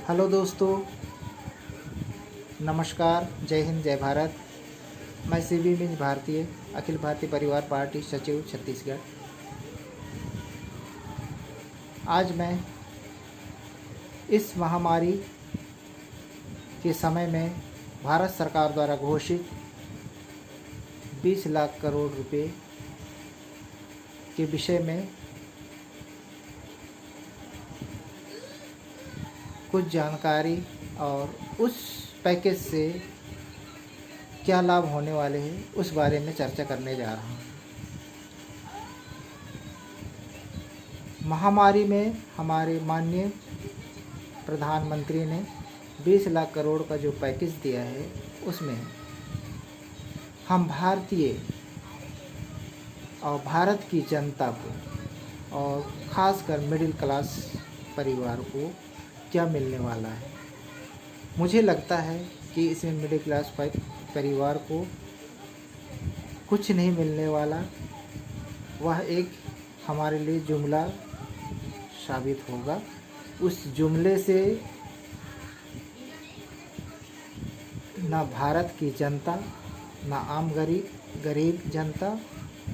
Hello दोस्तों, नमस्कार। जय हिंद, जय भारत। मैं सीबी मिंज भारतीय अखिल भारतीय परिवार पार्टी सचिव छत्तीसगढ़। आज मैं इस महामारी के समय में भारत सरकार द्वारा घोषित 20 लाख करोड़ रुपए के विषय में कुछ जानकारी और उस पैकेज से क्या लाभ होने वाले हैं उस बारे में चर्चा करने जा रहा हूँ। महामारी में हमारे माननीय प्रधानमंत्री ने 20 लाख करोड़ का जो पैकेज दिया है उसमें हम भारतीय और भारत की जनता को और ख़ासकर मिडिल क्लास परिवार को क्या मिलने वाला है। मुझे लगता है कि इसमें मिडिल क्लास परिवार को कुछ नहीं मिलने वाला। वह एक हमारे लिए जुमला साबित होगा। उस जुमले से ना भारत की जनता, ना आम गरीब जनता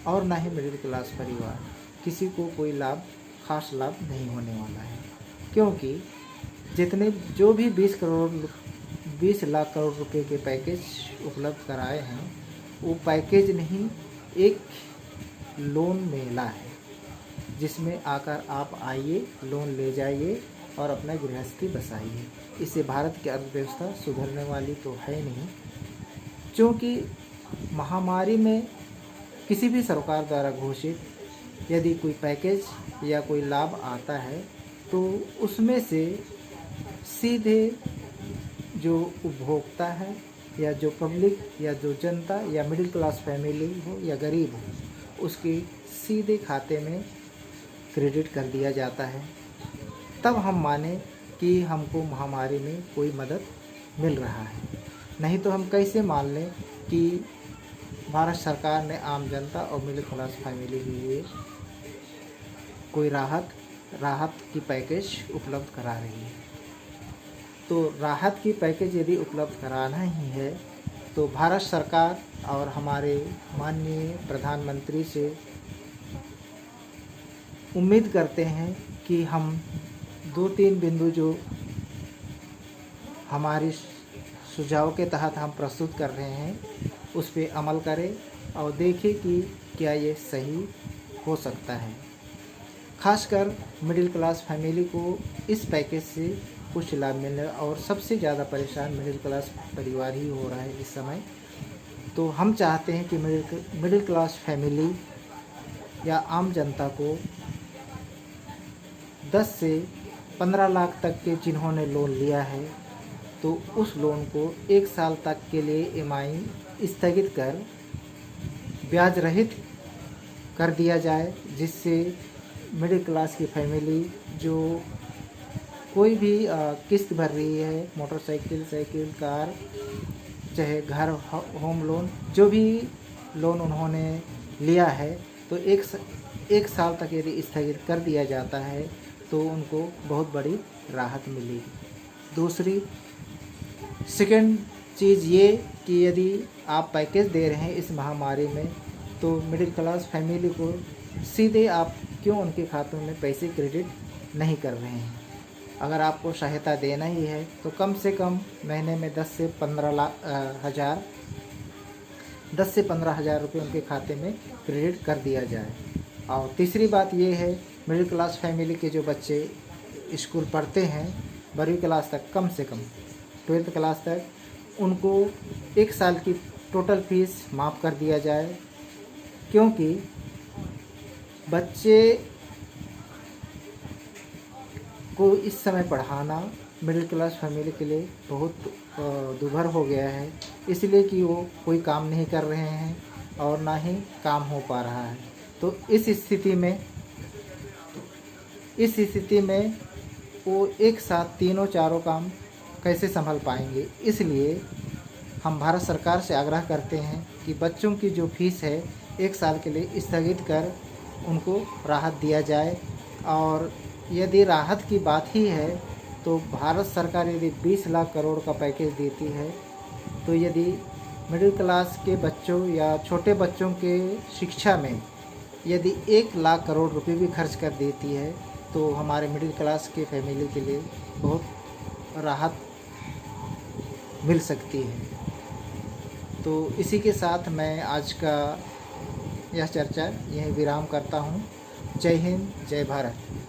और ना ही मिडिल क्लास परिवार किसी को कोई खास लाभ नहीं होने वाला है, क्योंकि जो भी 20 लाख करोड़ रुपए के पैकेज उपलब्ध कराए हैं वो पैकेज नहीं, एक लोन मेला है जिसमें आकर आप आइए, लोन ले जाइए और अपना गृहस्थी बसाइए। इससे भारत की अर्थव्यवस्था सुधरने वाली तो है नहीं, क्योंकि महामारी में किसी भी सरकार द्वारा घोषित यदि कोई पैकेज या कोई लाभ आता है तो उसमें से सीधे जो उपभोक्ता है या जो पब्लिक या जो जनता या मिडिल क्लास फैमिली हो या गरीब हो उसके सीधे खाते में क्रेडिट कर दिया जाता है। तब हम माने कि हमको महामारी में कोई मदद मिल रहा है। नहीं तो हम कैसे मान लें कि भारत सरकार ने आम जनता और मिडिल क्लास फैमिली के लिए कोई राहत की पैकेज उपलब्ध करा रही है। तो राहत की पैकेज यदि उपलब्ध कराना ही है तो भारत सरकार और हमारे माननीय प्रधानमंत्री से उम्मीद करते हैं कि हम 2-3 बिंदु जो हमारे सुझाव के तहत हम प्रस्तुत कर रहे हैं उस पर अमल करें और देखें कि क्या ये सही हो सकता है। खासकर मिडिल क्लास फैमिली को इस पैकेज से कुछ लाभ मिल रहा है और सबसे ज़्यादा परेशान मिडिल क्लास परिवार ही हो रहा है इस समय। तो हम चाहते हैं कि मिडिल क्लास फैमिली या आम जनता को 10 से 15 लाख तक के जिन्होंने लोन लिया है तो उस लोन को 1 साल तक के लिए EMI स्थगित कर ब्याज रहित कर दिया जाए, जिससे मिडिल क्लास की फैमिली जो कोई भी किस्त भर रही है, मोटरसाइकिल, साइकिल, कार, चाहे घर, होम लोन, जो भी लोन उन्होंने लिया है तो एक साल तक यदि स्थगित कर दिया जाता है तो उनको बहुत बड़ी राहत मिलेगी। दूसरी सेकंड चीज़ ये कि यदि आप पैकेज दे रहे हैं इस महामारी में तो मिडिल क्लास फैमिली को सीधे आप क्यों उनके खातों में पैसे क्रेडिट नहीं कर रहे हैं। अगर आपको सहायता देना ही है तो कम से कम महीने में 10 से 15 हज़ार रुपये उनके खाते में क्रेडिट कर दिया जाए। और तीसरी बात ये है, मिडिल क्लास फैमिली के जो बच्चे स्कूल पढ़ते हैं 12वीं क्लास तक, कम से कम 12th क्लास तक, उनको 1 साल की टोटल फीस माफ़ कर दिया जाए, क्योंकि बच्चे को इस समय पढ़ाना मिडिल क्लास फैमिली के लिए बहुत दुभर हो गया है, इसलिए कि वो कोई काम नहीं कर रहे हैं और ना ही काम हो पा रहा है। तो इस स्थिति में वो एक साथ तीनों चारों काम कैसे संभाल पाएंगे। इसलिए हम भारत सरकार से आग्रह करते हैं कि बच्चों की जो फीस है 1 साल के लिए स्थगित कर उनको राहत दिया जाए। और यदि राहत की बात ही है तो भारत सरकार यदि 20 लाख करोड़ का पैकेज देती है, तो यदि मिडिल क्लास के बच्चों या छोटे बच्चों के शिक्षा में यदि 1 लाख करोड़ रुपए भी खर्च कर देती है, तो हमारे मिडिल क्लास के फैमिली के लिए बहुत राहत मिल सकती है। तो इसी के साथ मैं आज का यह चर्चा यहीं विराम करता हूँ। जय हिंद, जय भारत।